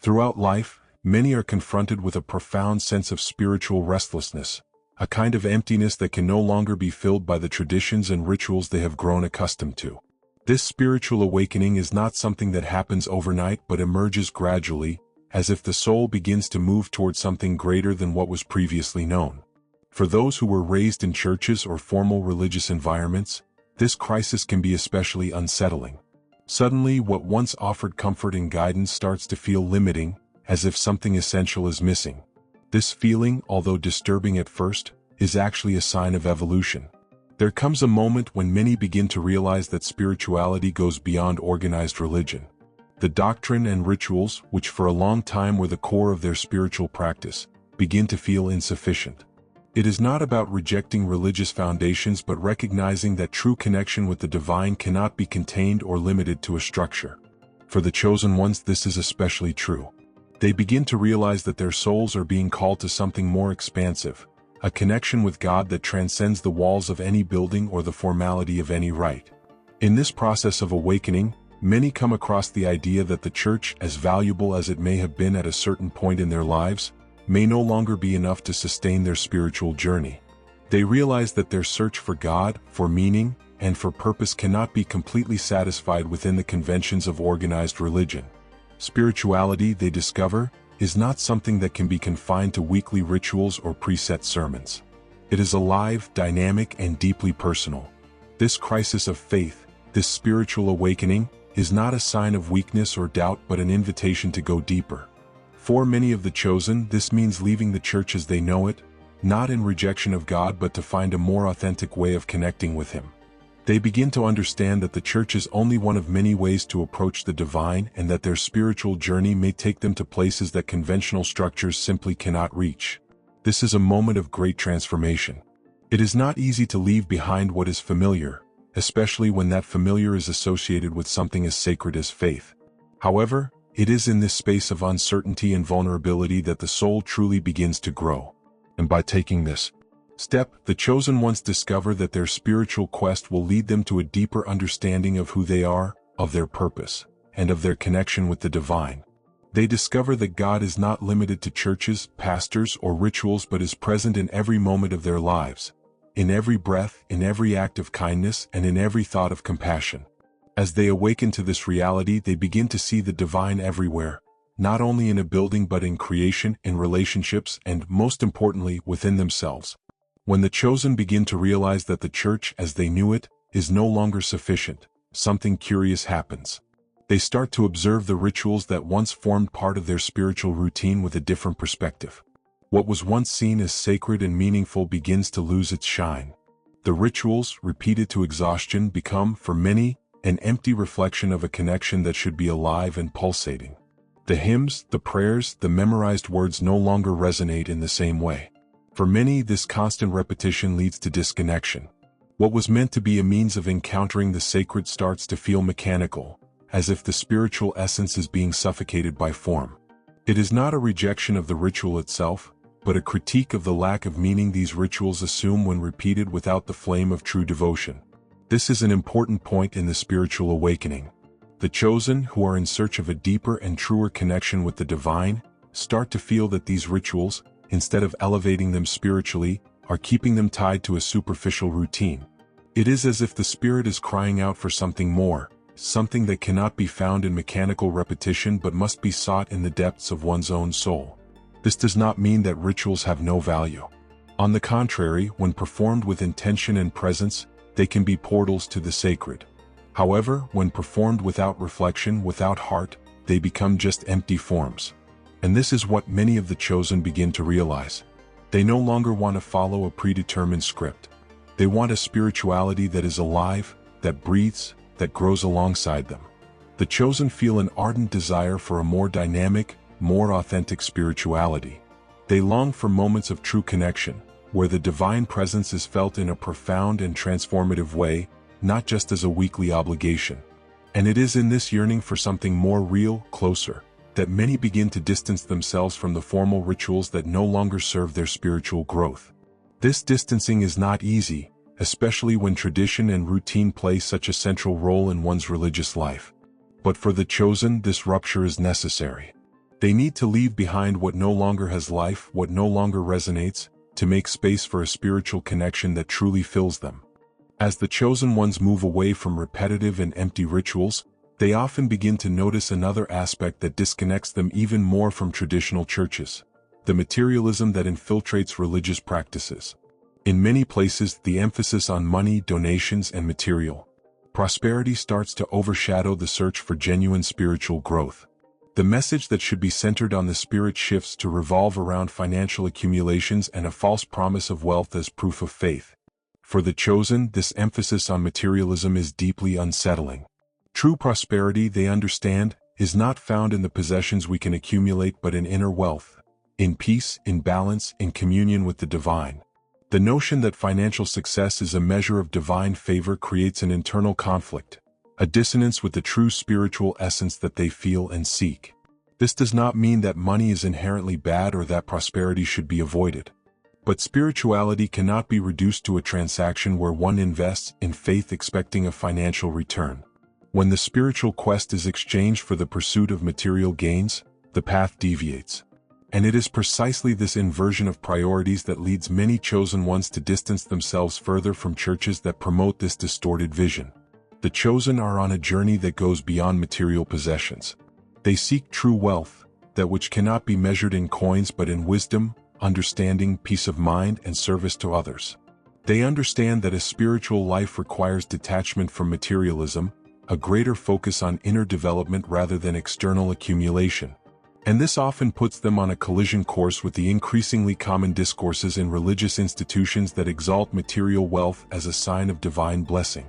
Throughout life, many are confronted with a profound sense of spiritual restlessness, a kind of emptiness that can no longer be filled by the traditions and rituals they have grown accustomed to. This spiritual awakening is not something that happens overnight but emerges gradually, as if the soul begins to move toward something greater than what was previously known. For those who were raised in churches or formal religious environments, this crisis can be especially unsettling. Suddenly, what once offered comfort and guidance starts to feel limiting, as if something essential is missing. This feeling, although disturbing at first, is actually a sign of evolution. There comes a moment when many begin to realize that spirituality goes beyond organized religion. The doctrine and rituals, which for a long time were the core of their spiritual practice, begin to feel insufficient. It is not about rejecting religious foundations but recognizing that true connection with the divine cannot be contained or limited to a structure. For the chosen ones, this is especially true. They begin to realize that their souls are being called to something more expansive, a connection with God that transcends the walls of any building or the formality of any rite. In this process of awakening, many come across the idea that the church, as valuable as it may have been at a certain point in their lives, may no longer be enough to sustain their spiritual journey. They realize that their search for God, for meaning, and for purpose cannot be completely satisfied within the conventions of organized religion. Spirituality, they discover, is not something that can be confined to weekly rituals or preset sermons. It is alive, dynamic, and deeply personal. This crisis of faith, this spiritual awakening, is not a sign of weakness or doubt but an invitation to go deeper. For many of the chosen, this means leaving the church as they know it, not in rejection of God but to find a more authentic way of connecting with Him. They begin to understand that the church is only one of many ways to approach the divine and that their spiritual journey may take them to places that conventional structures simply cannot reach. This is a moment of great transformation. It is not easy to leave behind what is familiar, especially when that familiar is associated with something as sacred as faith. However, it is in this space of uncertainty and vulnerability that the soul truly begins to grow. And by taking this step, the chosen ones discover that their spiritual quest will lead them to a deeper understanding of who they are, of their purpose, and of their connection with the divine. They discover that God is not limited to churches, pastors, or rituals but is present in every moment of their lives, in every breath, in every act of kindness, and in every thought of compassion. As they awaken to this reality, they begin to see the divine everywhere, not only in a building but in creation, in relationships, and, most importantly, within themselves. When the chosen begin to realize that the church, as they knew it, is no longer sufficient, something curious happens. They start to observe the rituals that once formed part of their spiritual routine with a different perspective. What was once seen as sacred and meaningful begins to lose its shine. The rituals, repeated to exhaustion, become, for many, an empty reflection of a connection that should be alive and pulsating. The hymns, the prayers, the memorized words no longer resonate in the same way. For many, this constant repetition leads to disconnection. What was meant to be a means of encountering the sacred starts to feel mechanical, as if the spiritual essence is being suffocated by form. It is not a rejection of the ritual itself, but a critique of the lack of meaning these rituals assume when repeated without the flame of true devotion. This is an important point in the spiritual awakening. The chosen, who are in search of a deeper and truer connection with the divine, start to feel that these rituals, instead of elevating them spiritually, are keeping them tied to a superficial routine. It is as if the spirit is crying out for something more, something that cannot be found in mechanical repetition but must be sought in the depths of one's own soul. This does not mean that rituals have no value. On the contrary, when performed with intention and presence, they can be portals to the sacred. However, when performed without reflection, without heart, they become just empty forms. And this is what many of the chosen begin to realize. They no longer want to follow a predetermined script. They want a spirituality that is alive, that breathes, that grows alongside them. The chosen feel an ardent desire for a more dynamic, more authentic spirituality. They long for moments of true connection, where the divine presence is felt in a profound and transformative way, not just as a weekly obligation. And it is in this yearning for something more real, closer, that many begin to distance themselves from the formal rituals that no longer serve their spiritual growth. This distancing is not easy, especially when tradition and routine play such a central role in one's religious life. But for the chosen, this rupture is necessary. They need to leave behind what no longer has life, what no longer resonates, to make space for a spiritual connection that truly fills them. As the chosen ones move away from repetitive and empty rituals, they often begin to notice another aspect that disconnects them even more from traditional churches: the materialism that infiltrates religious practices. In many places, the emphasis on money, donations, and material prosperity starts to overshadow the search for genuine spiritual growth. The message that should be centered on the Spirit shifts to revolve around financial accumulations and a false promise of wealth as proof of faith. For the chosen, this emphasis on materialism is deeply unsettling. True prosperity, they understand, is not found in the possessions we can accumulate but in inner wealth, in peace, in balance, in communion with the divine. The notion that financial success is a measure of divine favor creates an internal conflict, a dissonance with the true spiritual essence that they feel and seek. This does not mean that money is inherently bad or that prosperity should be avoided. But spirituality cannot be reduced to a transaction where one invests in faith expecting a financial return. When the spiritual quest is exchanged for the pursuit of material gains, the path deviates. And it is precisely this inversion of priorities that leads many chosen ones to distance themselves further from churches that promote this distorted vision. The chosen are on a journey that goes beyond material possessions. They seek true wealth, that which cannot be measured in coins but in wisdom, understanding, peace of mind, and service to others. They understand that a spiritual life requires detachment from materialism, a greater focus on inner development rather than external accumulation. And this often puts them on a collision course with the increasingly common discourses in religious institutions that exalt material wealth as a sign of divine blessing.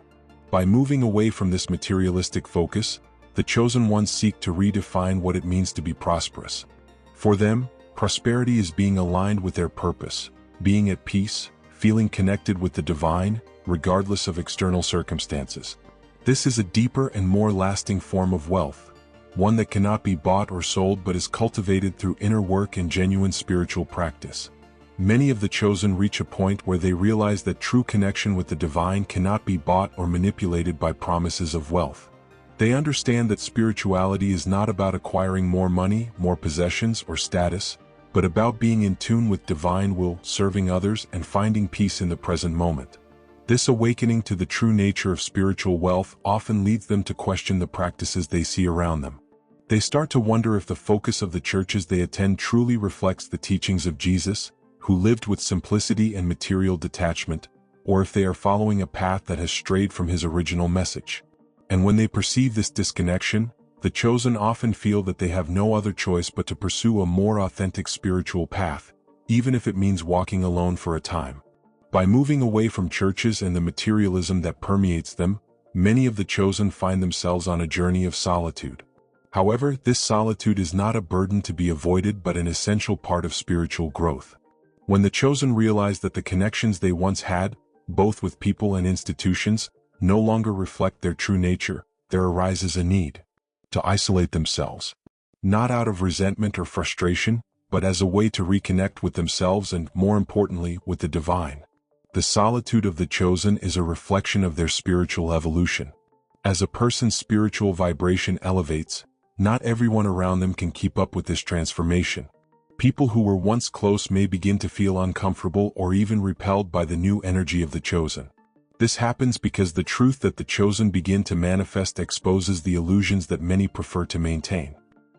By moving away from this materialistic focus, the chosen ones seek to redefine what it means to be prosperous. For them, prosperity is being aligned with their purpose, being at peace, feeling connected with the divine, regardless of external circumstances. This is a deeper and more lasting form of wealth, one that cannot be bought or sold but is cultivated through inner work and genuine spiritual practice. Many of the chosen reach a point where they realize that true connection with the divine cannot be bought or manipulated by promises of wealth. They understand that spirituality is not about acquiring more money, more possessions, or status, but about being in tune with divine will, serving others, and finding peace in the present moment. This awakening to the true nature of spiritual wealth often leads them to question the practices they see around them. They start to wonder if the focus of the churches they attend truly reflects the teachings of Jesus, who lived with simplicity and material detachment, or if they are following a path that has strayed from his original message. And when they perceive this disconnection, the chosen often feel that they have no other choice but to pursue a more authentic spiritual path, even if it means walking alone for a time. By moving away from churches and the materialism that permeates them, many of the chosen find themselves on a journey of solitude. However, this solitude is not a burden to be avoided but an essential part of spiritual growth. When the chosen realize that the connections they once had, both with people and institutions, no longer reflect their true nature, there arises a need to isolate themselves, not out of resentment or frustration, but as a way to reconnect with themselves and, more importantly, with the divine. The solitude of the chosen is a reflection of their spiritual evolution. As a person's spiritual vibration elevates, not everyone around them can keep up with this transformation. People who were once close may begin to feel uncomfortable or even repelled by the new energy of the chosen. This happens because the truth that the chosen begin to manifest exposes the illusions that many prefer to maintain.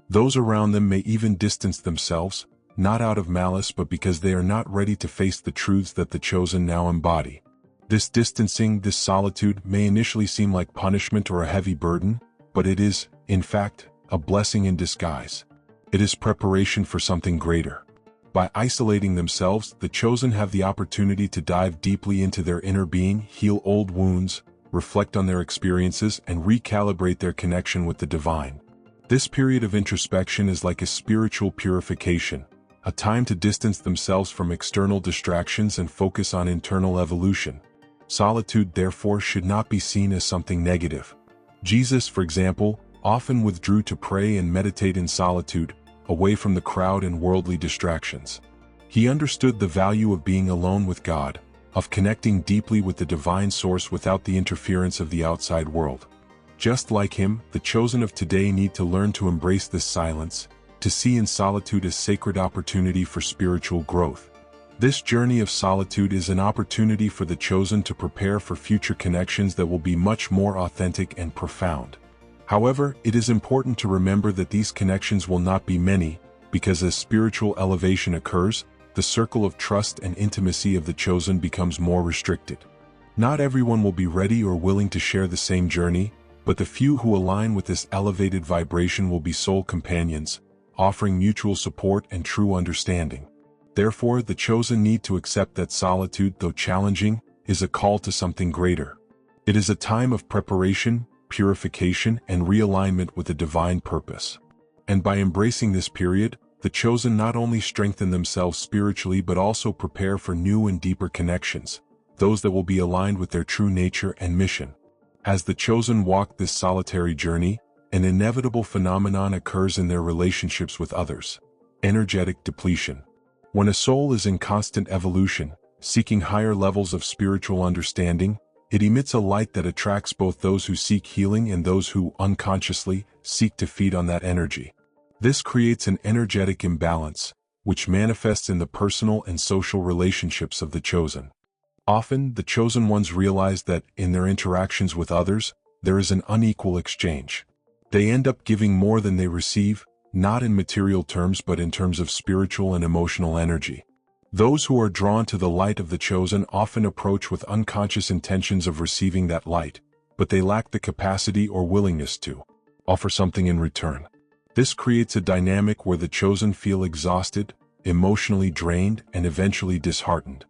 Those around them may even distance themselves, not out of malice but because they are not ready to face the truths that the chosen now embody. This distancing, this solitude, may initially seem like punishment or a heavy burden, but it is, in fact, a blessing in disguise. It is preparation for something greater. By isolating themselves, the chosen have the opportunity to dive deeply into their inner being, heal old wounds, reflect on their experiences, and recalibrate their connection with the divine. This period of introspection is like a spiritual purification, a time to distance themselves from external distractions and focus on internal evolution. Solitude, therefore, should not be seen as something negative. Jesus, for example, often withdrew to pray and meditate in solitude, away from the crowd and worldly distractions. He understood the value of being alone with God, of connecting deeply with the divine source without the interference of the outside world. Just like him, the chosen of today need to learn to embrace this silence, to see in solitude a sacred opportunity for spiritual growth. This journey of solitude is an opportunity for the chosen to prepare for future connections that will be much more authentic and profound. However, it is important to remember that these connections will not be many, because as spiritual elevation occurs, the circle of trust and intimacy of the chosen becomes more restricted. Not everyone will be ready or willing to share the same journey, but the few who align with this elevated vibration will be soul companions, offering mutual support and true understanding. Therefore, the chosen need to accept that solitude, though challenging, is a call to something greater. It is a time of preparation, purification, and realignment with a divine purpose. And by embracing this period, the chosen not only strengthen themselves spiritually but also prepare for new and deeper connections, those that will be aligned with their true nature and mission. As the chosen walk this solitary journey, an inevitable phenomenon occurs in their relationships with others: energetic depletion. When a soul is in constant evolution, seeking higher levels of spiritual understanding, it emits a light that attracts both those who seek healing and those who, unconsciously, seek to feed on that energy. This creates an energetic imbalance, which manifests in the personal and social relationships of the chosen. Often, the chosen ones realize that, in their interactions with others, there is an unequal exchange. They end up giving more than they receive, not in material terms but in terms of spiritual and emotional energy. Those who are drawn to the light of the chosen often approach with unconscious intentions of receiving that light, but they lack the capacity or willingness to offer something in return. This creates a dynamic where the chosen feel exhausted, emotionally drained, and eventually disheartened.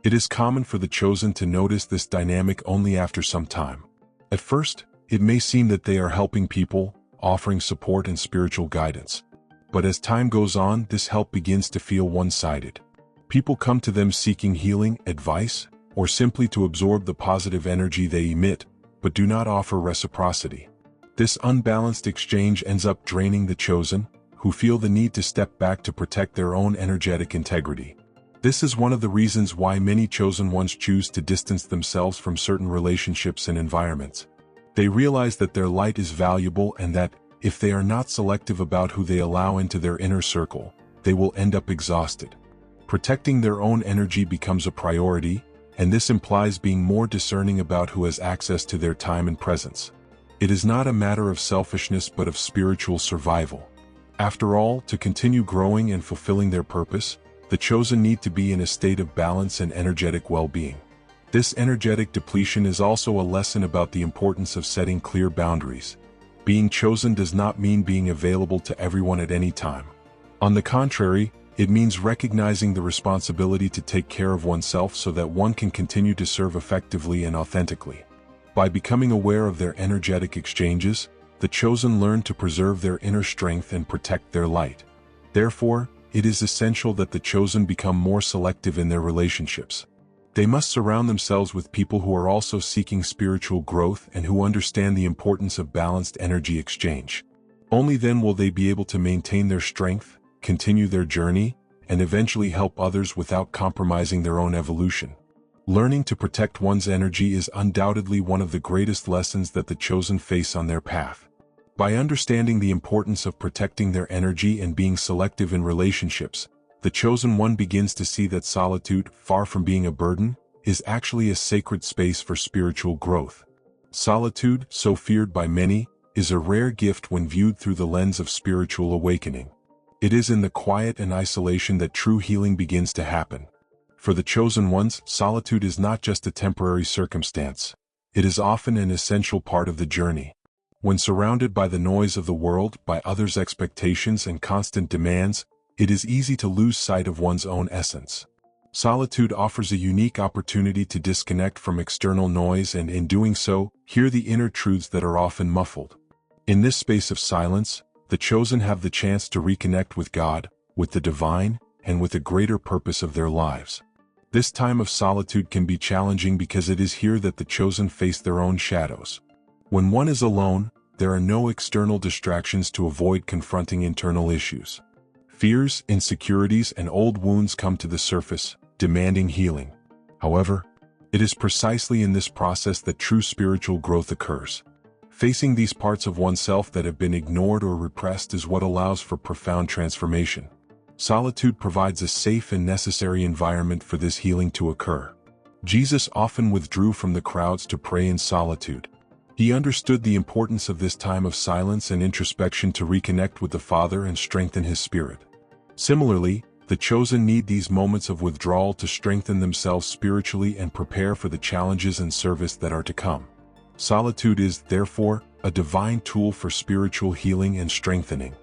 It is common for the chosen to notice this dynamic only after some time. At first, it may seem that they are helping people, offering support and spiritual guidance. But as time goes on, this help begins to feel one-sided. People come to them seeking healing, advice, or simply to absorb the positive energy they emit, but do not offer reciprocity. This unbalanced exchange ends up draining the chosen, who feel the need to step back to protect their own energetic integrity. This is one of the reasons why many chosen ones choose to distance themselves from certain relationships and environments. They realize that their light is valuable and that, if they are not selective about who they allow into their inner circle, they will end up exhausted. Protecting their own energy becomes a priority, and this implies being more discerning about who has access to their time and presence. It is not a matter of selfishness but of spiritual survival. After all, to continue growing and fulfilling their purpose, the chosen need to be in a state of balance and energetic well-being. This energetic depletion is also a lesson about the importance of setting clear boundaries. Being chosen does not mean being available to everyone at any time. On the contrary, it means recognizing the responsibility to take care of oneself so that one can continue to serve effectively and authentically. By becoming aware of their energetic exchanges, the chosen learn to preserve their inner strength and protect their light. Therefore, it is essential that the chosen become more selective in their relationships. They must surround themselves with people who are also seeking spiritual growth and who understand the importance of balanced energy exchange. Only then will they be able to maintain their strength, continue their journey, and eventually help others without compromising their own evolution. Learning to protect one's energy is undoubtedly one of the greatest lessons that the chosen face on their path. By understanding the importance of protecting their energy and being selective in relationships, the chosen one begins to see that solitude, far from being a burden, is actually a sacred space for spiritual growth. Solitude, so feared by many, is a rare gift when viewed through the lens of spiritual awakening. It is in the quiet and isolation that true healing begins to happen. For the chosen ones, solitude is not just a temporary circumstance. It is often an essential part of the journey. When surrounded by the noise of the world, by others' expectations and constant demands, it is easy to lose sight of one's own essence. Solitude offers a unique opportunity to disconnect from external noise and, in doing so, hear the inner truths that are often muffled. In this space of silence, the chosen have the chance to reconnect with God, with the divine, and with the greater purpose of their lives. This time of solitude can be challenging because it is here that the chosen face their own shadows. When one is alone, there are no external distractions to avoid confronting internal issues. Fears, insecurities, and old wounds come to the surface, demanding healing. However, it is precisely in this process that true spiritual growth occurs. Facing these parts of oneself that have been ignored or repressed is what allows for profound transformation. Solitude provides a safe and necessary environment for this healing to occur. Jesus often withdrew from the crowds to pray in solitude. He understood the importance of this time of silence and introspection to reconnect with the Father and strengthen his spirit. Similarly, the chosen need these moments of withdrawal to strengthen themselves spiritually and prepare for the challenges and service that are to come. Solitude is, therefore, a divine tool for spiritual healing and strengthening.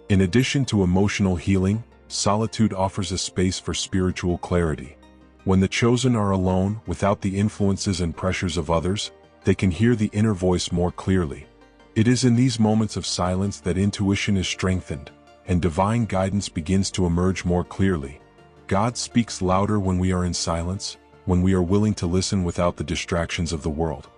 In addition to emotional healing, solitude offers a space for spiritual clarity. When the chosen are alone, without the influences and pressures of others, they can hear the inner voice more clearly. It is in these moments of silence that intuition is strengthened, and divine guidance begins to emerge more clearly. God speaks louder when we are in silence, when we are willing to listen without the distractions of the world.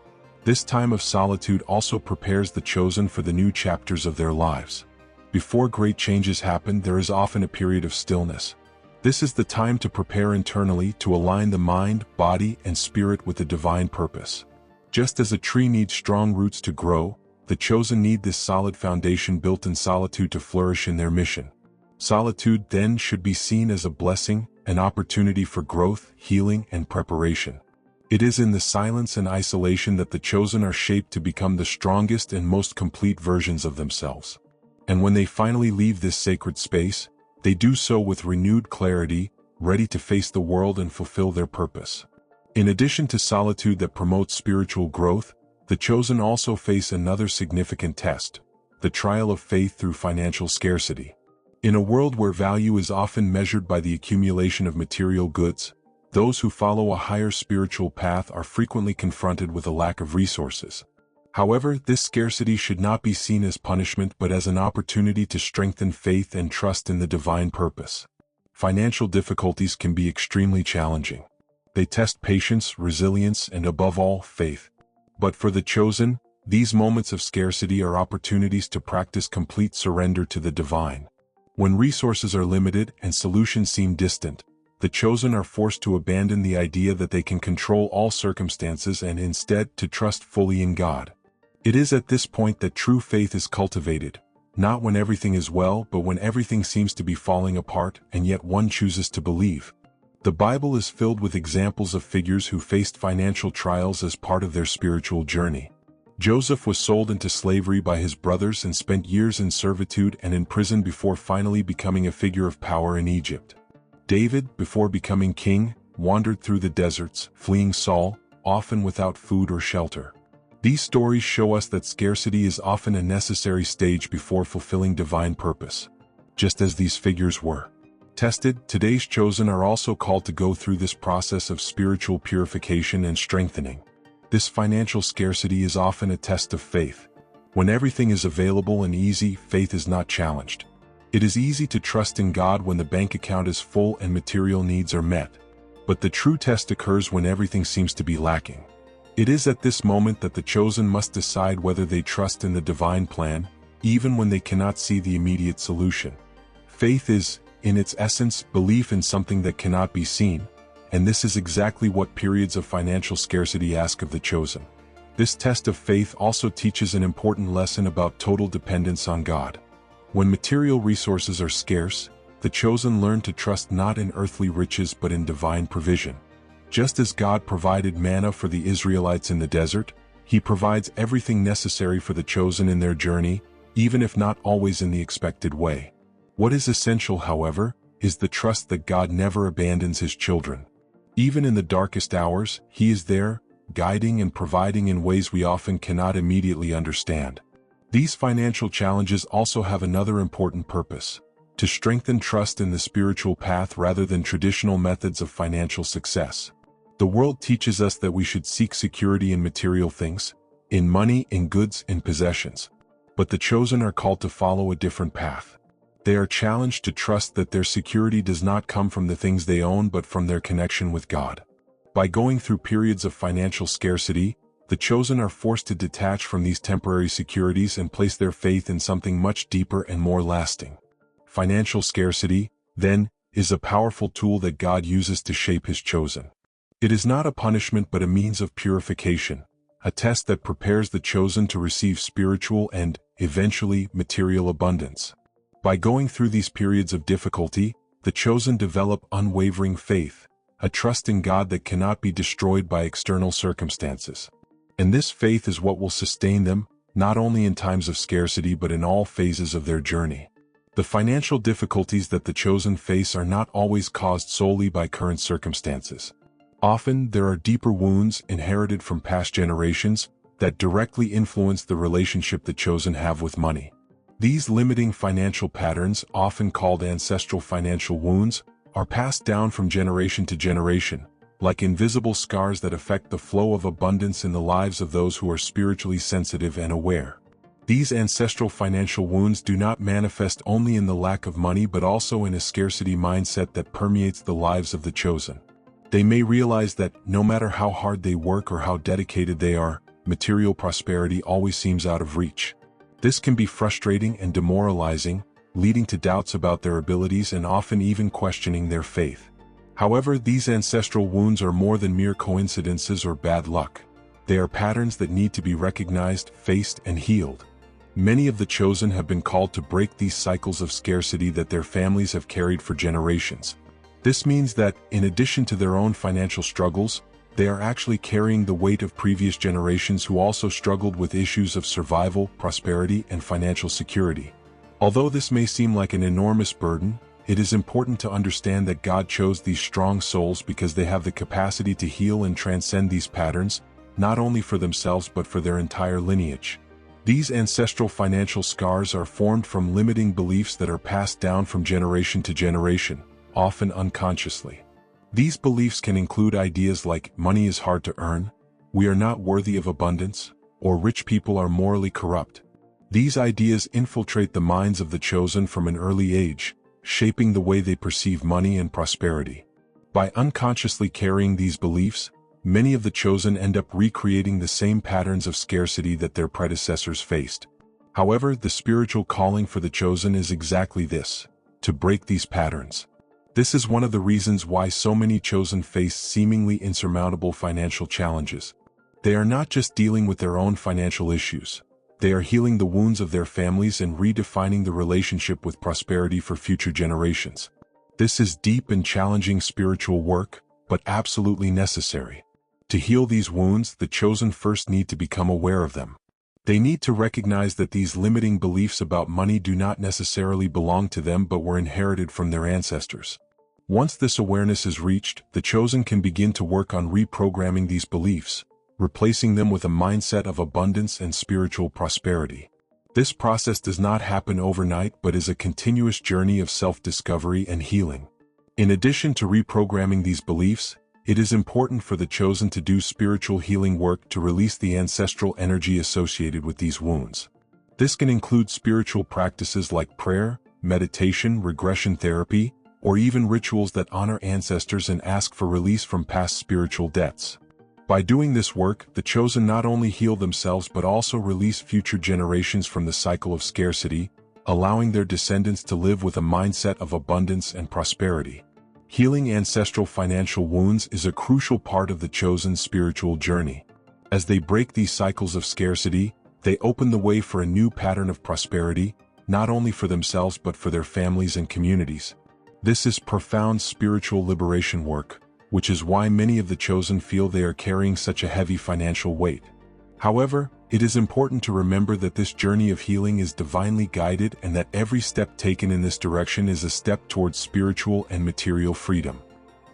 This time of solitude also prepares the chosen for the new chapters of their lives. Before great changes happen, there is often a period of stillness. This is the time to prepare internally to align the mind, body, and spirit with the divine purpose. Just as a tree needs strong roots to grow, the chosen need this solid foundation built in solitude to flourish in their mission. Solitude then should be seen as a blessing, an opportunity for growth, healing, and preparation. It is in the silence and isolation that the chosen are shaped to become the strongest and most complete versions of themselves. And when they finally leave this sacred space, they do so with renewed clarity, ready to face the world and fulfill their purpose. In addition to solitude that promotes spiritual growth, the chosen also face another significant test: the trial of faith through financial scarcity. In a world where value is often measured by the accumulation of material goods, those who follow a higher spiritual path are frequently confronted with a lack of resources. However, this scarcity should not be seen as punishment but as an opportunity to strengthen faith and trust in the divine purpose. Financial difficulties can be extremely challenging. They test patience, resilience, and above all, faith. But for the chosen, these moments of scarcity are opportunities to practice complete surrender to the divine. When resources are limited and solutions seem distant, the chosen are forced to abandon the idea that they can control all circumstances and instead to trust fully in God. It is at this point that true faith is cultivated, not when everything is well but when everything seems to be falling apart and yet one chooses to believe. The Bible is filled with examples of figures who faced financial trials as part of their spiritual journey. Joseph was sold into slavery by his brothers and spent years in servitude and in prison before finally becoming a figure of power in Egypt. David, before becoming king, wandered through the deserts, fleeing Saul, often without food or shelter. These stories show us that scarcity is often a necessary stage before fulfilling divine purpose. Just as these figures were tested, today's chosen are also called to go through this process of spiritual purification and strengthening. This financial scarcity is often a test of faith. When everything is available and easy, faith is not challenged. It is easy to trust in God when the bank account is full and material needs are met. But the true test occurs when everything seems to be lacking. It is at this moment that the chosen must decide whether they trust in the divine plan, even when they cannot see the immediate solution. Faith is, in its essence, belief in something that cannot be seen, and this is exactly what periods of financial scarcity ask of the chosen. This test of faith also teaches an important lesson about total dependence on God. When material resources are scarce, the chosen learn to trust not in earthly riches but in divine provision. Just as God provided manna for the Israelites in the desert, He provides everything necessary for the chosen in their journey, even if not always in the expected way. What is essential, however, is the trust that God never abandons His children. Even in the darkest hours, He is there, guiding and providing in ways we often cannot immediately understand. These financial challenges also have another important purpose: to strengthen trust in the spiritual path rather than traditional methods of financial success. The world teaches us that we should seek security in material things, in money, in goods, in possessions. But the chosen are called to follow a different path. They are challenged to trust that their security does not come from the things they own but from their connection with God. By going through periods of financial scarcity, the chosen are forced to detach from these temporary securities and place their faith in something much deeper and more lasting. Financial scarcity, then, is a powerful tool that God uses to shape His chosen. It is not a punishment but a means of purification, a test that prepares the chosen to receive spiritual and, eventually, material abundance. By going through these periods of difficulty, the chosen develop unwavering faith, a trust in God that cannot be destroyed by external circumstances. And this faith is what will sustain them, not only in times of scarcity but in all phases of their journey. The financial difficulties that the chosen face are not always caused solely by current circumstances. Often, there are deeper wounds inherited from past generations that directly influence the relationship the chosen have with money. These limiting financial patterns, often called ancestral financial wounds, are passed down from generation to generation, like invisible scars that affect the flow of abundance in the lives of those who are spiritually sensitive and aware. These ancestral financial wounds do not manifest only in the lack of money but also in a scarcity mindset that permeates the lives of the chosen. They may realize that, no matter how hard they work or how dedicated they are, material prosperity always seems out of reach. This can be frustrating and demoralizing, leading to doubts about their abilities and often even questioning their faith. However, these ancestral wounds are more than mere coincidences or bad luck. They are patterns that need to be recognized, faced, and healed. Many of the chosen have been called to break these cycles of scarcity that their families have carried for generations. This means that, in addition to their own financial struggles, they are actually carrying the weight of previous generations who also struggled with issues of survival, prosperity, and financial security. Although this may seem like an enormous burden, it is important to understand that God chose these strong souls because they have the capacity to heal and transcend these patterns, not only for themselves but for their entire lineage. These ancestral financial scars are formed from limiting beliefs that are passed down from generation to generation, often unconsciously. These beliefs can include ideas like money is hard to earn, we are not worthy of abundance, or rich people are morally corrupt. These ideas infiltrate the minds of the chosen from an early age, shaping the way they perceive money and prosperity. By unconsciously carrying these beliefs, many of the chosen end up recreating the same patterns of scarcity that their predecessors faced. However, the spiritual calling for the chosen is exactly this: to break these patterns. This is one of the reasons why so many chosen face seemingly insurmountable financial challenges. They are not just dealing with their own financial issues. They are healing the wounds of their families and redefining the relationship with prosperity for future generations. This is deep and challenging spiritual work, but absolutely necessary. To heal these wounds, the chosen first need to become aware of them. They need to recognize that these limiting beliefs about money do not necessarily belong to them but were inherited from their ancestors. Once this awareness is reached, the chosen can begin to work on reprogramming these beliefs, replacing them with a mindset of abundance and spiritual prosperity. This process does not happen overnight but is a continuous journey of self-discovery and healing. In addition to reprogramming these beliefs, it is important for the chosen to do spiritual healing work to release the ancestral energy associated with these wounds. This can include spiritual practices like prayer, meditation, regression therapy, or even rituals that honor ancestors and ask for release from past spiritual debts. By doing this work, the chosen not only heal themselves but also release future generations from the cycle of scarcity, allowing their descendants to live with a mindset of abundance and prosperity. Healing ancestral financial wounds is a crucial part of the chosen's spiritual journey. As they break these cycles of scarcity, they open the way for a new pattern of prosperity, not only for themselves but for their families and communities. This is profound spiritual liberation work, which is why many of the chosen feel they are carrying such a heavy financial weight. However, it is important to remember that this journey of healing is divinely guided and that every step taken in this direction is a step towards spiritual and material freedom.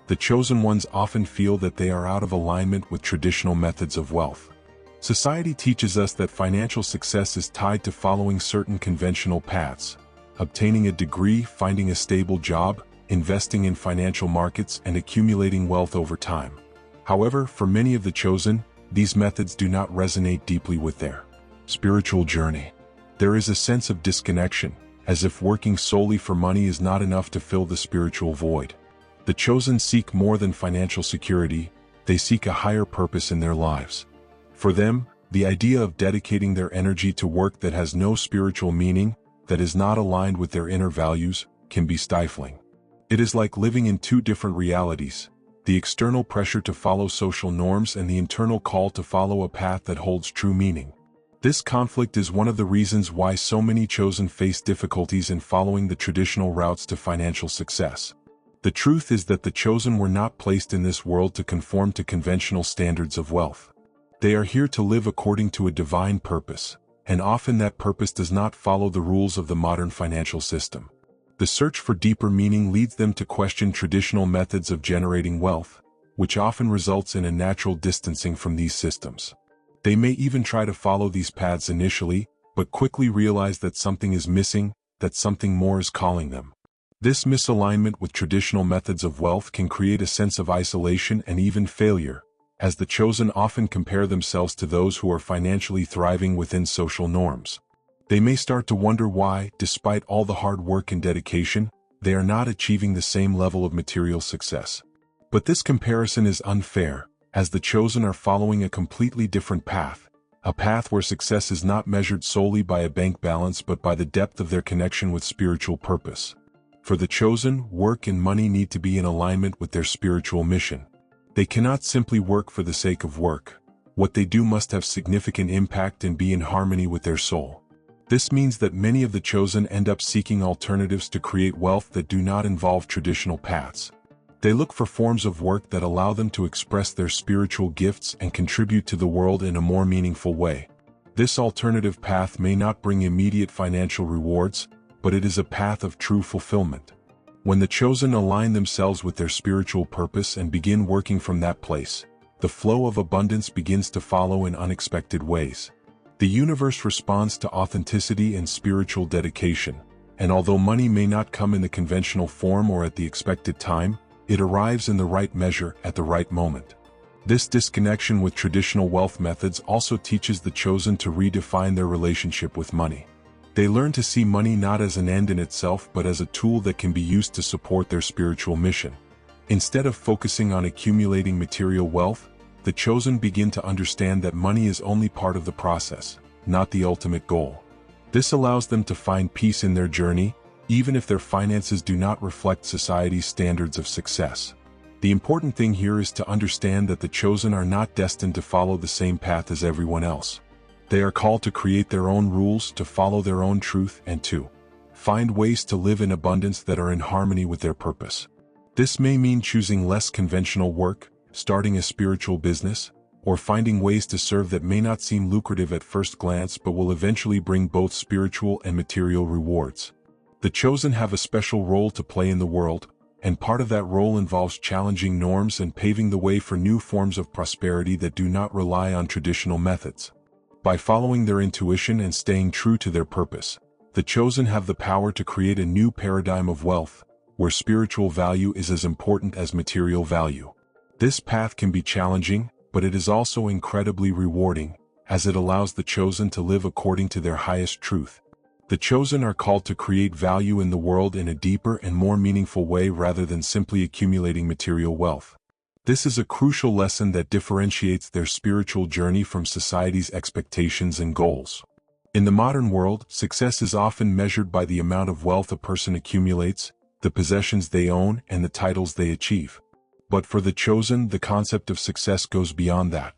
The chosen ones often feel that they are out of alignment with traditional methods of wealth. Society teaches us that financial success is tied to following certain conventional paths: obtaining a degree, finding a stable job, investing in financial markets, and accumulating wealth over time. However, for many of the chosen, these methods do not resonate deeply with their spiritual journey. There is a sense of disconnection, as if working solely for money is not enough to fill the spiritual void. The chosen seek more than financial security, they seek a higher purpose in their lives. For them, the idea of dedicating their energy to work that has no spiritual meaning, that is not aligned with their inner values, can be stifling. It is like living in two different realities, the external pressure to follow social norms and the internal call to follow a path that holds true meaning. This conflict is one of the reasons why so many chosen face difficulties in following the traditional routes to financial success. The truth is that the chosen were not placed in this world to conform to conventional standards of wealth. They are here to live according to a divine purpose, and often that purpose does not follow the rules of the modern financial system. The search for deeper meaning leads them to question traditional methods of generating wealth, which often results in a natural distancing from these systems. They may even try to follow these paths initially, but quickly realize that something is missing, that something more is calling them. This misalignment with traditional methods of wealth can create a sense of isolation and even failure, as the chosen often compare themselves to those who are financially thriving within social norms. They may start to wonder why, despite all the hard work and dedication, they are not achieving the same level of material success. But this comparison is unfair, as the chosen are following a completely different path, a path where success is not measured solely by a bank balance but by the depth of their connection with spiritual purpose. For the chosen, work and money need to be in alignment with their spiritual mission. They cannot simply work for the sake of work. What they do must have significant impact and be in harmony with their soul. This means that many of the chosen end up seeking alternatives to create wealth that do not involve traditional paths. They look for forms of work that allow them to express their spiritual gifts and contribute to the world in a more meaningful way. This alternative path may not bring immediate financial rewards, but it is a path of true fulfillment. When the chosen align themselves with their spiritual purpose and begin working from that place, the flow of abundance begins to follow in unexpected ways. The universe responds to authenticity and spiritual dedication, and although money may not come in the conventional form or at the expected time, it arrives in the right measure at the right moment. This disconnection with traditional wealth methods also teaches the chosen to redefine their relationship with money. They learn to see money not as an end in itself but as a tool that can be used to support their spiritual mission. Instead of focusing on accumulating material wealth, the chosen begin to understand that money is only part of the process, not the ultimate goal. This allows them to find peace in their journey, even if their finances do not reflect society's standards of success. The important thing here is to understand that the chosen are not destined to follow the same path as everyone else. They are called to create their own rules, to follow their own truth, and to find ways to live in abundance that are in harmony with their purpose. This may mean choosing less conventional work, starting a spiritual business, or finding ways to serve that may not seem lucrative at first glance but will eventually bring both spiritual and material rewards. The chosen have a special role to play in the world, and part of that role involves challenging norms and paving the way for new forms of prosperity that do not rely on traditional methods. By following their intuition and staying true to their purpose, the chosen have the power to create a new paradigm of wealth, where spiritual value is as important as material value. This path can be challenging, but it is also incredibly rewarding, as it allows the chosen to live according to their highest truth. The chosen are called to create value in the world in a deeper and more meaningful way rather than simply accumulating material wealth. This is a crucial lesson that differentiates their spiritual journey from society's expectations and goals. In the modern world, success is often measured by the amount of wealth a person accumulates, the possessions they own, and the titles they achieve. But for the chosen, the concept of success goes beyond that.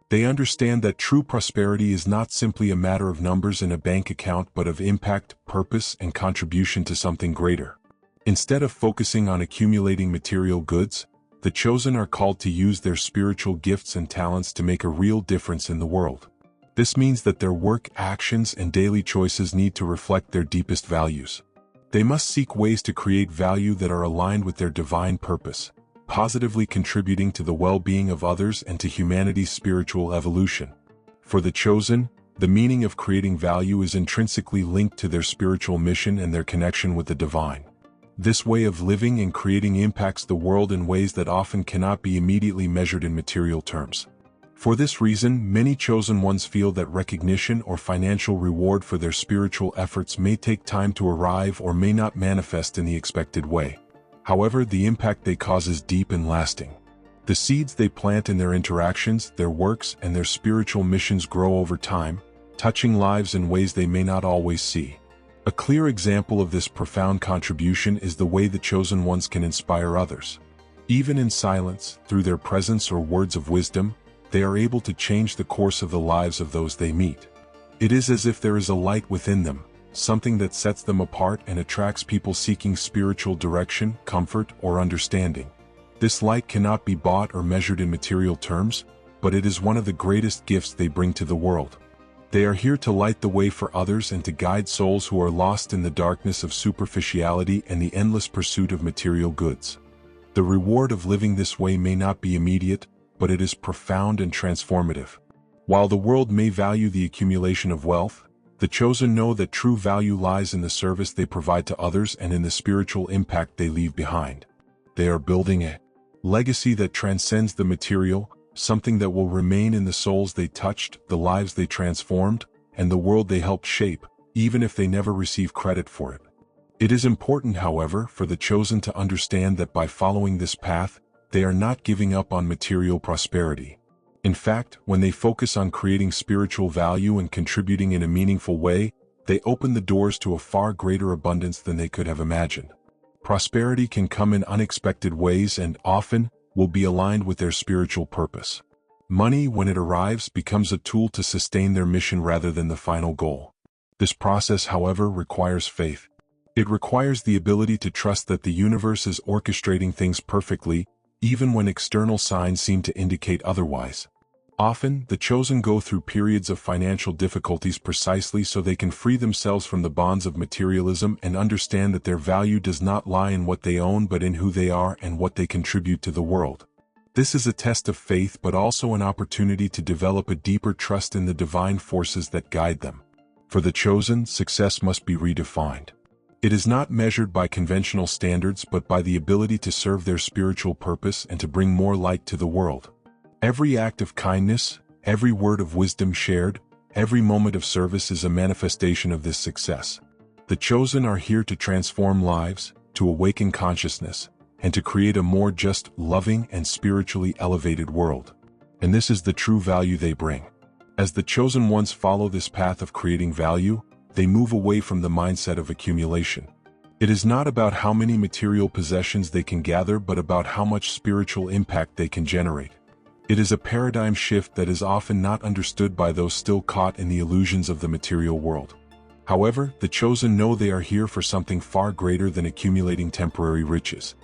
They understand that true prosperity is not simply a matter of numbers in a bank account but of impact, purpose, and contribution to something greater. Instead of focusing on accumulating material goods, the chosen are called to use their spiritual gifts and talents to make a real difference in the world. This means that their work, actions, and daily choices need to reflect their deepest values. They must seek ways to create value that are aligned with their divine purpose, positively contributing to the well-being of others and to humanity's spiritual evolution. For the chosen, the meaning of creating value is intrinsically linked to their spiritual mission and their connection with the divine. This way of living and creating impacts the world in ways that often cannot be immediately measured in material terms. For this reason, many chosen ones feel that recognition or financial reward for their spiritual efforts may take time to arrive or may not manifest in the expected way. However, the impact they cause is deep and lasting. The seeds they plant in their interactions, their works, and their spiritual missions grow over time, touching lives in ways they may not always see. A clear example of this profound contribution is the way the chosen ones can inspire others. Even in silence, through their presence or words of wisdom, they are able to change the course of the lives of those they meet. It is as if there is a light within them, something that sets them apart and attracts people seeking spiritual direction, comfort, or understanding. This light cannot be bought or measured in material terms, but it is one of the greatest gifts they bring to the world. They are here to light the way for others and to guide souls who are lost in the darkness of superficiality and the endless pursuit of material goods. The reward of living this way may not be immediate, but it is profound and transformative. While the world may value the accumulation of wealth, the chosen know that true value lies in the service they provide to others and in the spiritual impact they leave behind. They are building a legacy that transcends the material, something that will remain in the souls they touched, the lives they transformed, and the world they helped shape, even if they never receive credit for it. It is important, however, for the chosen to understand that by following this path, they are not giving up on material prosperity. In fact, when they focus on creating spiritual value and contributing in a meaningful way, they open the doors to a far greater abundance than they could have imagined. Prosperity can come in unexpected ways and often will be aligned with their spiritual purpose. Money, when it arrives, becomes a tool to sustain their mission rather than the final goal. This process, however, requires faith. It requires the ability to trust that the universe is orchestrating things perfectly, even when external signs seem to indicate otherwise. Often, the chosen go through periods of financial difficulties precisely so they can free themselves from the bonds of materialism and understand that their value does not lie in what they own but in who they are and what they contribute to the world. This is a test of faith but also an opportunity to develop a deeper trust in the divine forces that guide them. For the chosen, success must be redefined. It is not measured by conventional standards but by the ability to serve their spiritual purpose and to bring more light to the world. Every act of kindness, every word of wisdom shared, every moment of service is a manifestation of this success. The chosen are here to transform lives, to awaken consciousness, and to create a more just, loving, and spiritually elevated world. And this is the true value they bring. As the chosen ones follow this path of creating value, they move away from the mindset of accumulation. It is not about how many material possessions they can gather but about how much spiritual impact they can generate. It is a paradigm shift that is often not understood by those still caught in the illusions of the material world. However, the chosen know they are here for something far greater than accumulating temporary riches.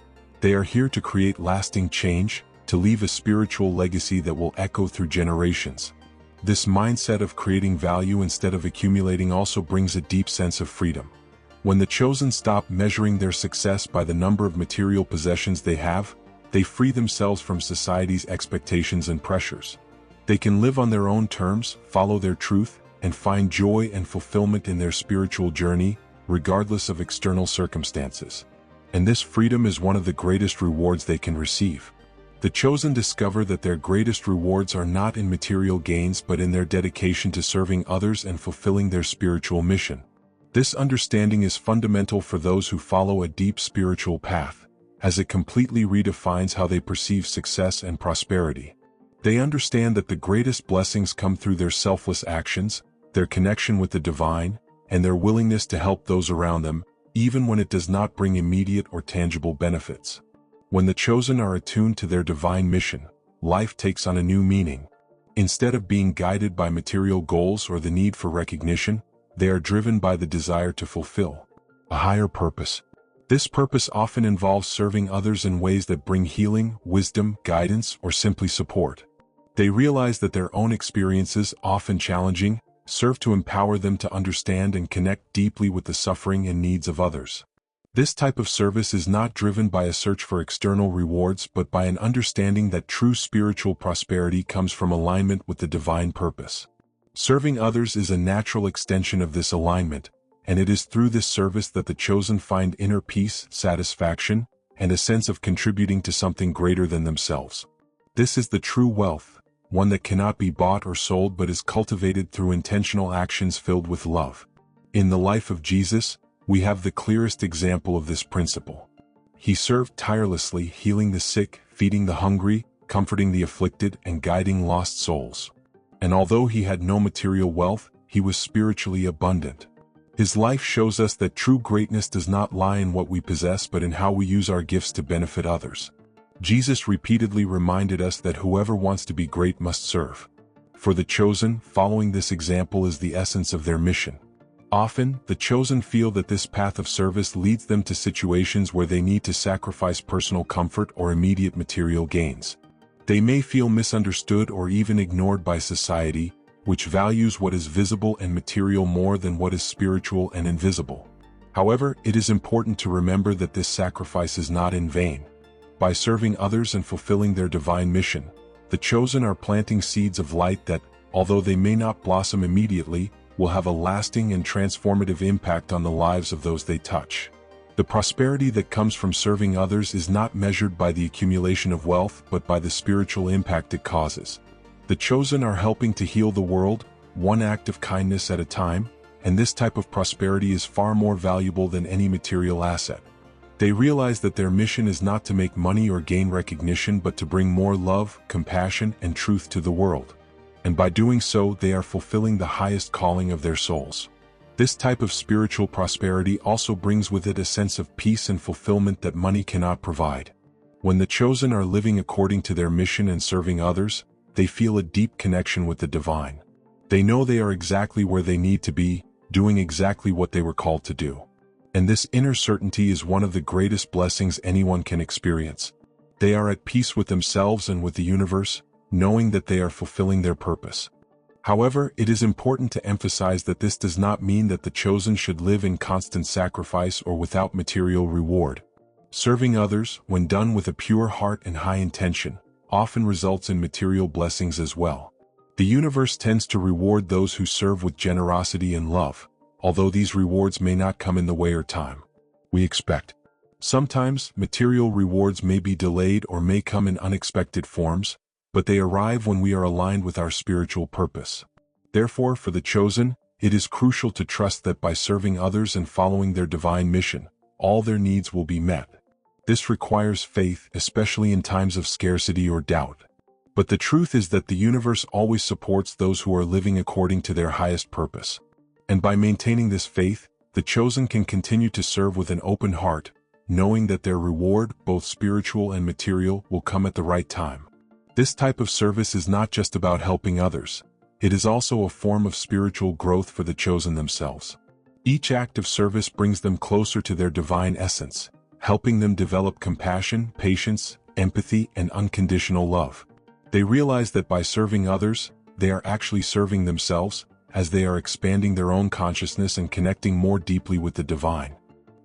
They are here to create lasting change, to leave a spiritual legacy that will echo through generations. This mindset of creating value instead of accumulating also brings a deep sense of freedom. When the chosen stop measuring their success by the number of material possessions they have, they free themselves from society's expectations and pressures. They can live on their own terms, follow their truth, and find joy and fulfillment in their spiritual journey, regardless of external circumstances. And this freedom is one of the greatest rewards they can receive. The chosen discover that their greatest rewards are not in material gains but in their dedication to serving others and fulfilling their spiritual mission. This understanding is fundamental for those who follow a deep spiritual path, as it completely redefines how they perceive success and prosperity. They understand that the greatest blessings come through their selfless actions, their connection with the divine, and their willingness to help those around them, even when it does not bring immediate or tangible benefits. When the chosen are attuned to their divine mission, life takes on a new meaning. Instead of being guided by material goals or the need for recognition, they are driven by the desire to fulfill a higher purpose. This purpose often involves serving others in ways that bring healing, wisdom, guidance, or simply support. They realize that their own experiences, often challenging, serve to empower them to understand and connect deeply with the suffering and needs of others. This type of service is not driven by a search for external rewards but by an understanding that true spiritual prosperity comes from alignment with the divine purpose. Serving others is a natural extension of this alignment, and it is through this service that the chosen find inner peace, satisfaction, and a sense of contributing to something greater than themselves. This is the true wealth, one that cannot be bought or sold but is cultivated through intentional actions filled with love. In the life of Jesus, we have the clearest example of this principle. He served tirelessly, healing the sick, feeding the hungry, comforting the afflicted, and guiding lost souls. And although he had no material wealth, he was spiritually abundant. His life shows us that true greatness does not lie in what we possess but in how we use our gifts to benefit others. Jesus repeatedly reminded us that whoever wants to be great must serve. For the chosen, following this example is the essence of their mission. Often, the chosen feel that this path of service leads them to situations where they need to sacrifice personal comfort or immediate material gains. They may feel misunderstood or even ignored by society, which values what is visible and material more than what is spiritual and invisible. However, it is important to remember that this sacrifice is not in vain. By serving others and fulfilling their divine mission, the chosen are planting seeds of light that, although they may not blossom immediately, will have a lasting and transformative impact on the lives of those they touch. The prosperity that comes from serving others is not measured by the accumulation of wealth but by the spiritual impact it causes. The chosen are helping to heal the world, one act of kindness at a time, and this type of prosperity is far more valuable than any material asset. They realize that their mission is not to make money or gain recognition but to bring more love, compassion, and truth to the world. And by doing so, they are fulfilling the highest calling of their souls. This type of spiritual prosperity also brings with it a sense of peace and fulfillment that money cannot provide. When the chosen are living according to their mission and serving others, they feel a deep connection with the divine. They know they are exactly where they need to be, doing exactly what they were called to do. And this inner certainty is one of the greatest blessings anyone can experience. They are at peace with themselves and with the universe, knowing that they are fulfilling their purpose. However, it is important to emphasize that this does not mean that the chosen should live in constant sacrifice or without material reward. Serving others, when done with a pure heart and high intention, often results in material blessings as well. The universe tends to reward those who serve with generosity and love, although these rewards may not come in the way or time we expect. Sometimes, material rewards may be delayed or may come in unexpected forms, but they arrive when we are aligned with our spiritual purpose. Therefore, for the chosen, it is crucial to trust that by serving others and following their divine mission, all their needs will be met. This requires faith, especially in times of scarcity or doubt. But the truth is that the universe always supports those who are living according to their highest purpose. And by maintaining this faith, the chosen can continue to serve with an open heart, knowing that their reward, both spiritual and material, will come at the right time. This type of service is not just about helping others. It is also a form of spiritual growth for the chosen themselves. Each act of service brings them closer to their divine essence, helping them develop compassion, patience, empathy, and unconditional love. They realize that by serving others, they are actually serving themselves, as they are expanding their own consciousness and connecting more deeply with the divine.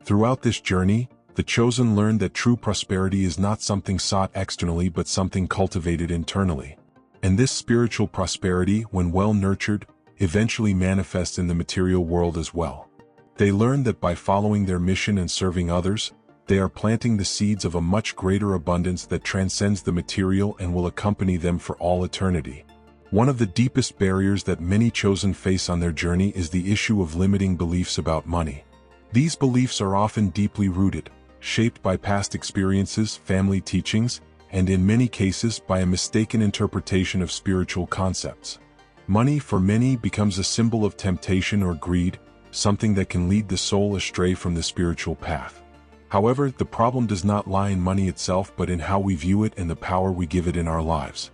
Throughout this journey, the chosen learn that true prosperity is not something sought externally but something cultivated internally. And this spiritual prosperity, when well nurtured, eventually manifests in the material world as well. They learn that by following their mission and serving others, they are planting the seeds of a much greater abundance that transcends the material and will accompany them for all eternity. One of the deepest barriers that many chosen face on their journey is the issue of limiting beliefs about money. These beliefs are often deeply rooted, shaped by past experiences, family teachings, and in many cases by a mistaken interpretation of spiritual concepts. Money for many becomes a symbol of temptation or greed, something that can lead the soul astray from the spiritual path. However, the problem does not lie in money itself but in how we view it and the power we give it in our lives.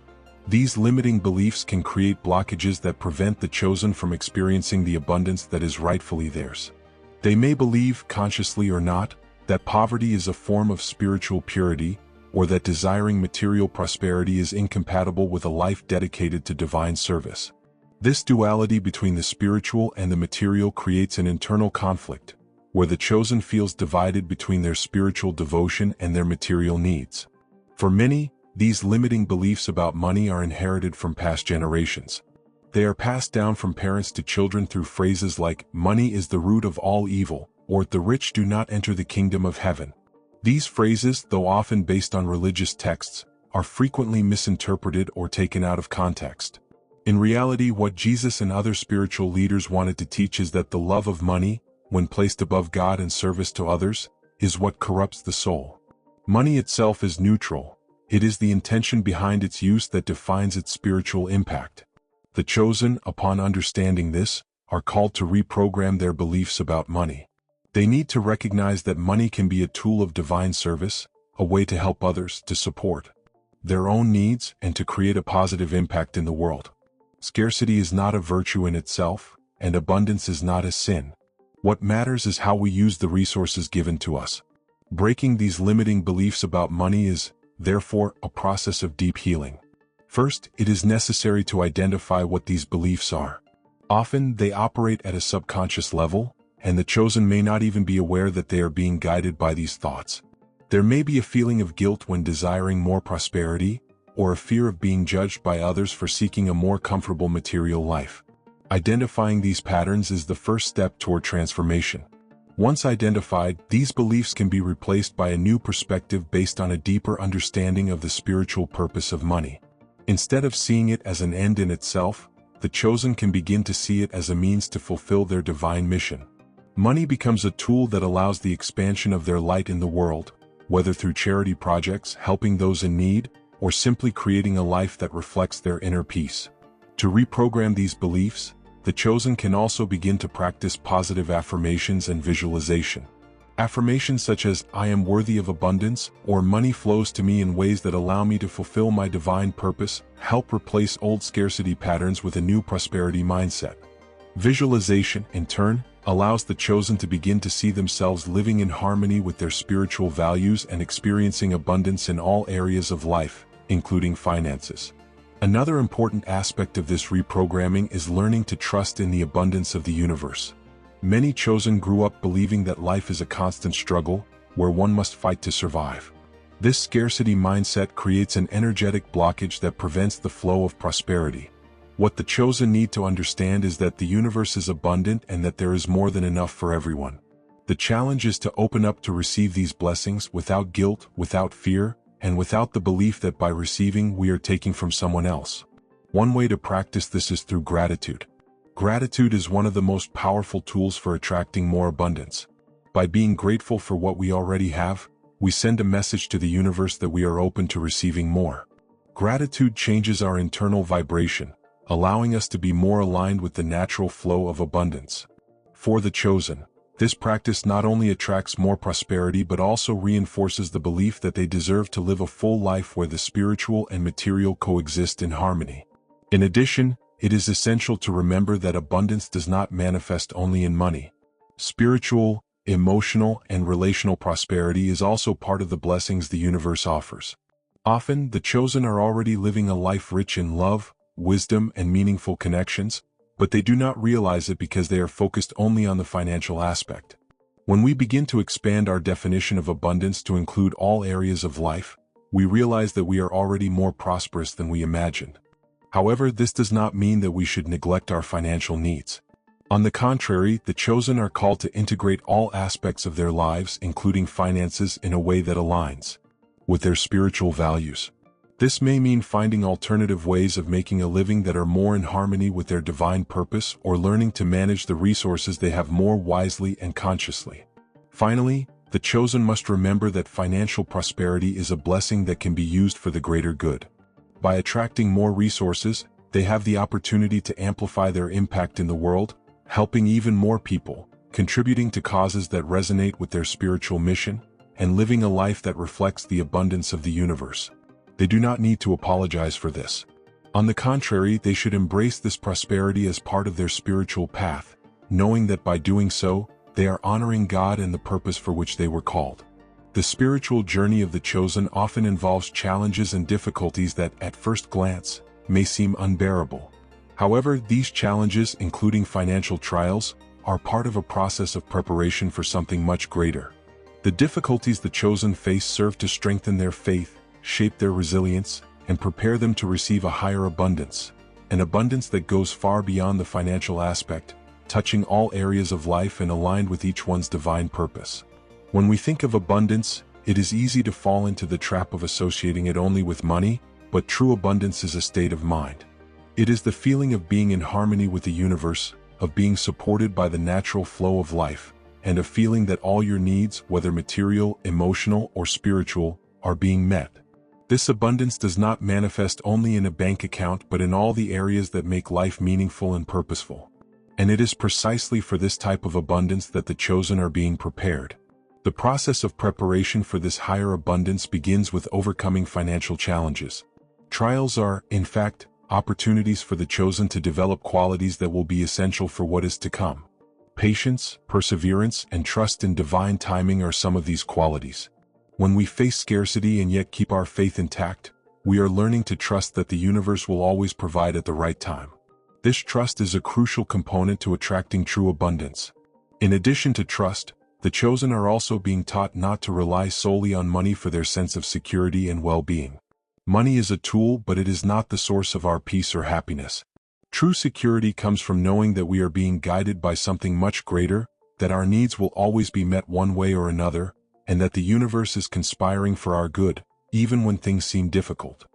These limiting beliefs can create blockages that prevent the chosen from experiencing the abundance that is rightfully theirs. They may believe, consciously or not, that poverty is a form of spiritual purity, or that desiring material prosperity is incompatible with a life dedicated to divine service. This duality between the spiritual and the material creates an internal conflict, where the chosen feels divided between their spiritual devotion and their material needs. For many, these limiting beliefs about money are inherited from past generations. They are passed down from parents to children through phrases like, "Money is the root of all evil," or "The rich do not enter the kingdom of heaven." These phrases, though often based on religious texts, are frequently misinterpreted or taken out of context. In reality, what Jesus and other spiritual leaders wanted to teach is that the love of money, when placed above God and service to others, is what corrupts the soul. Money itself is neutral. It is the intention behind its use that defines its spiritual impact. The chosen, upon understanding this, are called to reprogram their beliefs about money. They need to recognize that money can be a tool of divine service, a way to help others, to support their own needs, and to create a positive impact in the world. Scarcity is not a virtue in itself, and abundance is not a sin. What matters is how we use the resources given to us. Breaking these limiting beliefs about money is, therefore, a process of deep healing. First, it is necessary to identify what these beliefs are. Often, they operate at a subconscious level, and the chosen may not even be aware that they are being guided by these thoughts. There may be a feeling of guilt when desiring more prosperity, or a fear of being judged by others for seeking a more comfortable material life. Identifying these patterns is the first step toward transformation. Once identified, these beliefs can be replaced by a new perspective based on a deeper understanding of the spiritual purpose of money. Instead of seeing it as an end in itself, the chosen can begin to see it as a means to fulfill their divine mission. Money becomes a tool that allows the expansion of their light in the world, whether through charity projects, helping those in need, or simply creating a life that reflects their inner peace. To reprogram these beliefs, the chosen can also begin to practice positive affirmations and visualization. Affirmations such as, "I am worthy of abundance," or "money flows to me in ways that allow me to fulfill my divine purpose," help replace old scarcity patterns with a new prosperity mindset. Visualization, in turn, allows the chosen to begin to see themselves living in harmony with their spiritual values and experiencing abundance in all areas of life, including finances. Another important aspect of this reprogramming is learning to trust in the abundance of the universe. Many chosen grew up believing that life is a constant struggle, where one must fight to survive. This scarcity mindset creates an energetic blockage that prevents the flow of prosperity. What the chosen need to understand is that the universe is abundant and that there is more than enough for everyone. The challenge is to open up to receive these blessings without guilt, without fear, and without the belief that by receiving we are taking from someone else. One way to practice this is through gratitude. Gratitude is one of the most powerful tools for attracting more abundance. By being grateful for what we already have, we send a message to the universe that we are open to receiving more. Gratitude changes our internal vibration, allowing us to be more aligned with the natural flow of abundance. For the chosen, this practice not only attracts more prosperity but also reinforces the belief that they deserve to live a full life where the spiritual and material coexist in harmony. In addition, it is essential to remember that abundance does not manifest only in money. Spiritual, emotional, and relational prosperity is also part of the blessings the universe offers. Often, the chosen are already living a life rich in love, wisdom, and meaningful connections, but they do not realize it because they are focused only on the financial aspect. When we begin to expand our definition of abundance to include all areas of life, we realize that we are already more prosperous than we imagined. However, this does not mean that we should neglect our financial needs. On the contrary, the chosen are called to integrate all aspects of their lives, including finances, in a way that aligns with their spiritual values. This may mean finding alternative ways of making a living that are more in harmony with their divine purpose, or learning to manage the resources they have more wisely and consciously. Finally, the chosen must remember that financial prosperity is a blessing that can be used for the greater good. By attracting more resources, they have the opportunity to amplify their impact in the world, helping even more people, contributing to causes that resonate with their spiritual mission, and living a life that reflects the abundance of the universe. They do not need to apologize for this. On the contrary, they should embrace this prosperity as part of their spiritual path, knowing that by doing so, they are honoring God and the purpose for which they were called. The spiritual journey of the chosen often involves challenges and difficulties that, at first glance, may seem unbearable. However, these challenges, including financial trials, are part of a process of preparation for something much greater. The difficulties the chosen face serve to strengthen their faith, shape their resilience, and prepare them to receive a higher abundance, an abundance that goes far beyond the financial aspect, touching all areas of life and aligned with each one's divine purpose. When we think of abundance, it is easy to fall into the trap of associating it only with money, but true abundance is a state of mind. It is the feeling of being in harmony with the universe, of being supported by the natural flow of life, and a feeling that all your needs, whether material, emotional, or spiritual, are being met. This abundance does not manifest only in a bank account but in all the areas that make life meaningful and purposeful. And it is precisely for this type of abundance that the chosen are being prepared. The process of preparation for this higher abundance begins with overcoming financial challenges. Trials are, in fact, opportunities for the chosen to develop qualities that will be essential for what is to come. Patience, perseverance, and trust in divine timing are some of these qualities. When we face scarcity and yet keep our faith intact, we are learning to trust that the universe will always provide at the right time. This trust is a crucial component to attracting true abundance. In addition to trust, the chosen are also being taught not to rely solely on money for their sense of security and well-being. Money is a tool, but it is not the source of our peace or happiness. True security comes from knowing that we are being guided by something much greater, that our needs will always be met one way or another, and that the universe is conspiring for our good, even when things seem difficult.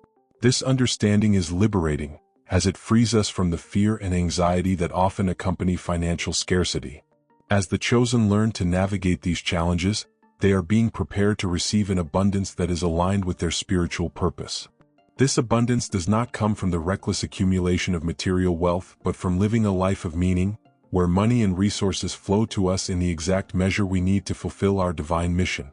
This understanding is liberating, as it frees us from the fear and anxiety that often accompany financial scarcity. As the chosen learn to navigate these challenges, they are being prepared to receive an abundance that is aligned with their spiritual purpose. This abundance does not come from the reckless accumulation of material wealth, but from living a life of meaning, where money and resources flow to us in the exact measure we need to fulfill our divine mission.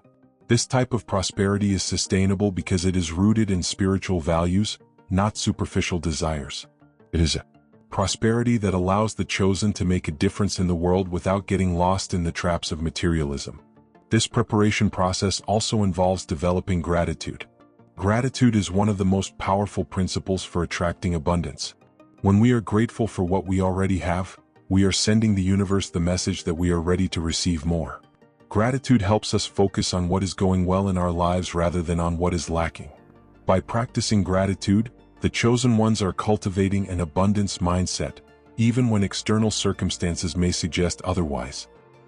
This type of prosperity is sustainable because it is rooted in spiritual values, not superficial desires. It is a prosperity that allows the chosen to make a difference in the world without getting lost in the traps of materialism. This preparation process also involves developing gratitude. Gratitude is one of the most powerful principles for attracting abundance. When we are grateful for what we already have, we are sending the universe the message that we are ready to receive more. Gratitude helps us focus on what is going well in our lives rather than on what is lacking. By practicing gratitude, the chosen ones are cultivating an abundance mindset, even when external circumstances may suggest otherwise.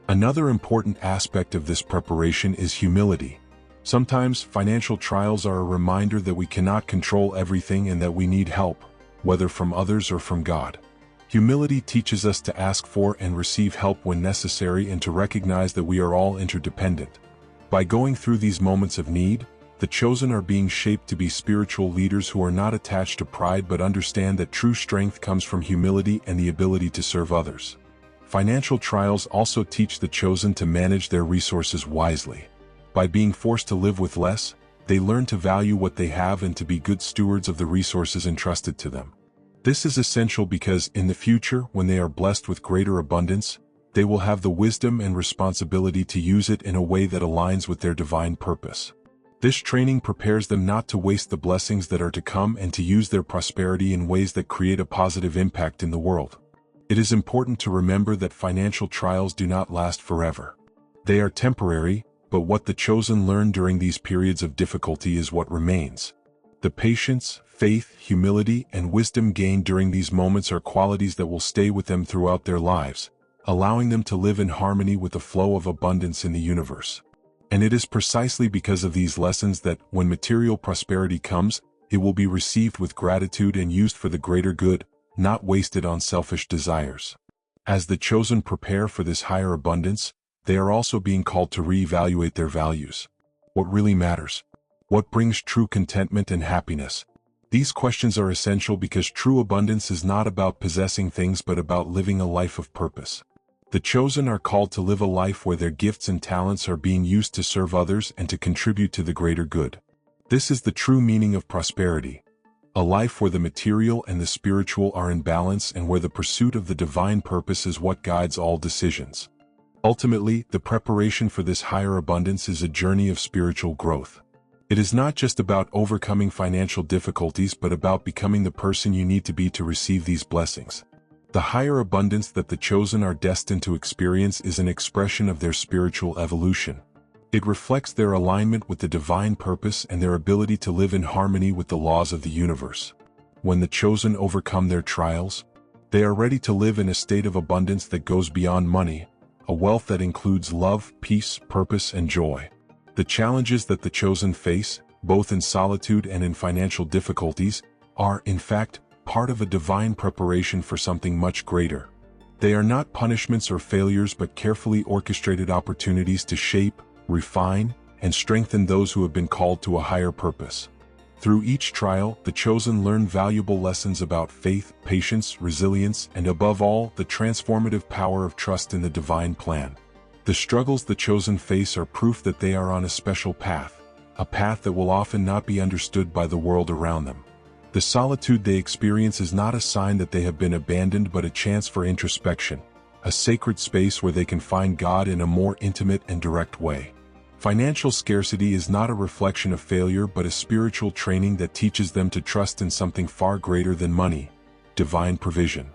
Another important aspect of this preparation is humility. Sometimes financial trials are a reminder that we cannot control everything and that we need help, whether from others or from God. Humility teaches us to ask for and receive help when necessary and to recognize that we are all interdependent. By going through these moments of need, the chosen are being shaped to be spiritual leaders who are not attached to pride but understand that true strength comes from humility and the ability to serve others. Financial trials also teach the chosen to manage their resources wisely. By being forced to live with less, they learn to value what they have and to be good stewards of the resources entrusted to them. This is essential because in the future, when they are blessed with greater abundance, they will have the wisdom and responsibility to use it in a way that aligns with their divine purpose. This training prepares them not to waste the blessings that are to come and to use their prosperity in ways that create a positive impact in the world. It is important to remember that financial trials do not last forever. They are temporary, but what the chosen learn during these periods of difficulty is what remains. The patience, faith, humility, and wisdom gained during these moments are qualities that will stay with them throughout their lives, allowing them to live in harmony with the flow of abundance in the universe. And it is precisely because of these lessons that, when material prosperity comes, it will be received with gratitude and used for the greater good, not wasted on selfish desires. As the chosen prepare for this higher abundance, they are also being called to reevaluate their values. What really matters? What brings true contentment and happiness? These questions are essential because true abundance is not about possessing things but about living a life of purpose. The chosen are called to live a life where their gifts and talents are being used to serve others and to contribute to the greater good. This is the true meaning of prosperity. A life where the material and the spiritual are in balance and where the pursuit of the divine purpose is what guides all decisions. Ultimately, the preparation for this higher abundance is a journey of spiritual growth. It is not just about overcoming financial difficulties but about becoming the person you need to be to receive these blessings. The higher abundance that the chosen are destined to experience is an expression of their spiritual evolution. It reflects their alignment with the divine purpose and their ability to live in harmony with the laws of the universe. When the chosen overcome their trials, they are ready to live in a state of abundance that goes beyond money, a wealth that includes love, peace, purpose, and joy. The challenges that the chosen face, both in solitude and in financial difficulties, are, in fact, part of a divine preparation for something much greater. They are not punishments or failures but carefully orchestrated opportunities to shape, refine, and strengthen those who have been called to a higher purpose. Through each trial, the chosen learn valuable lessons about faith, patience, resilience, and above all, the transformative power of trust in the divine plan. The struggles the chosen face are proof that they are on a special path, a path that will often not be understood by the world around them. The solitude they experience is not a sign that they have been abandoned but a chance for introspection, a sacred space where they can find God in a more intimate and direct way. Financial scarcity is not a reflection of failure but a spiritual training that teaches them to trust in something far greater than money, divine provision.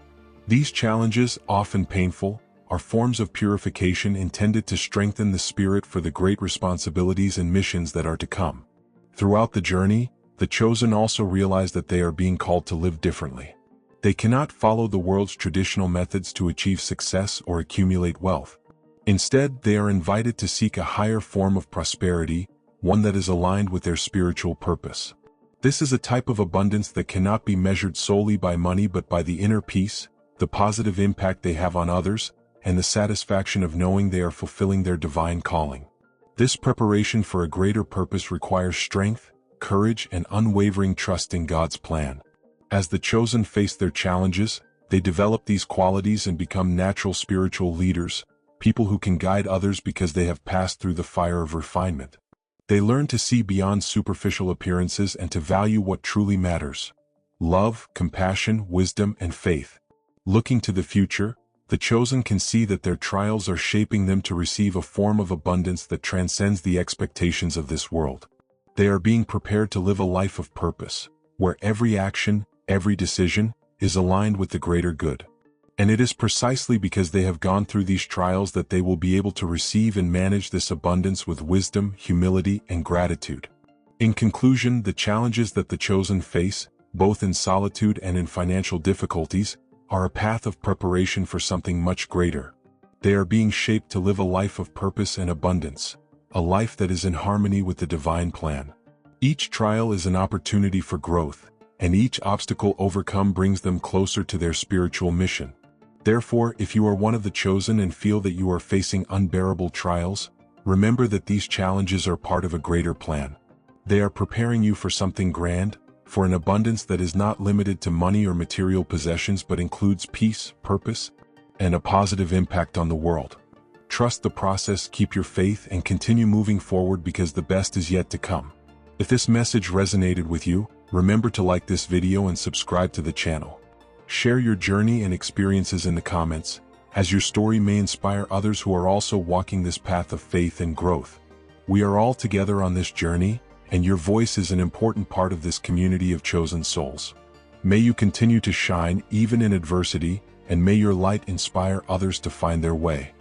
These challenges, often painful, are forms of purification intended to strengthen the spirit for the great responsibilities and missions that are to come. Throughout the journey, the chosen also realize that they are being called to live differently. They cannot follow the world's traditional methods to achieve success or accumulate wealth. Instead, they are invited to seek a higher form of prosperity, one that is aligned with their spiritual purpose. This is a type of abundance that cannot be measured solely by money but by the inner peace, the positive impact they have on others, and the satisfaction of knowing they are fulfilling their divine calling. This preparation for a greater purpose requires strength, courage, and unwavering trust in God's plan. As the chosen face their challenges, they develop these qualities and become natural spiritual leaders, people who can guide others because they have passed through the fire of refinement. They learn to see beyond superficial appearances and to value what truly matters: love, compassion, wisdom, and faith. Looking to the future, the chosen can see that their trials are shaping them to receive a form of abundance that transcends the expectations of this world. They are being prepared to live a life of purpose, where every action, every decision, is aligned with the greater good. And it is precisely because they have gone through these trials that they will be able to receive and manage this abundance with wisdom, humility, and gratitude. In conclusion, the challenges that the chosen face, both in solitude and in financial difficulties, are a path of preparation for something much greater. They are being shaped to live a life of purpose and abundance, a life that is in harmony with the divine plan. Each trial is an opportunity for growth, and each obstacle overcome brings them closer to their spiritual mission. Therefore, if you are one of the chosen and feel that you are facing unbearable trials, remember that these challenges are part of a greater plan. They are preparing you for something grand, for an abundance that is not limited to money or material possessions but includes peace, purpose, and a positive impact on the world. Trust the process, keep your faith, and continue moving forward because the best is yet to come. If this message resonated with you, remember to like this video and subscribe to the channel. Share your journey and experiences in the comments, as your story may inspire others who are also walking this path of faith and growth. We are all together on this journey, and your voice is an important part of this community of chosen souls. May you continue to shine even in adversity, and may your light inspire others to find their way.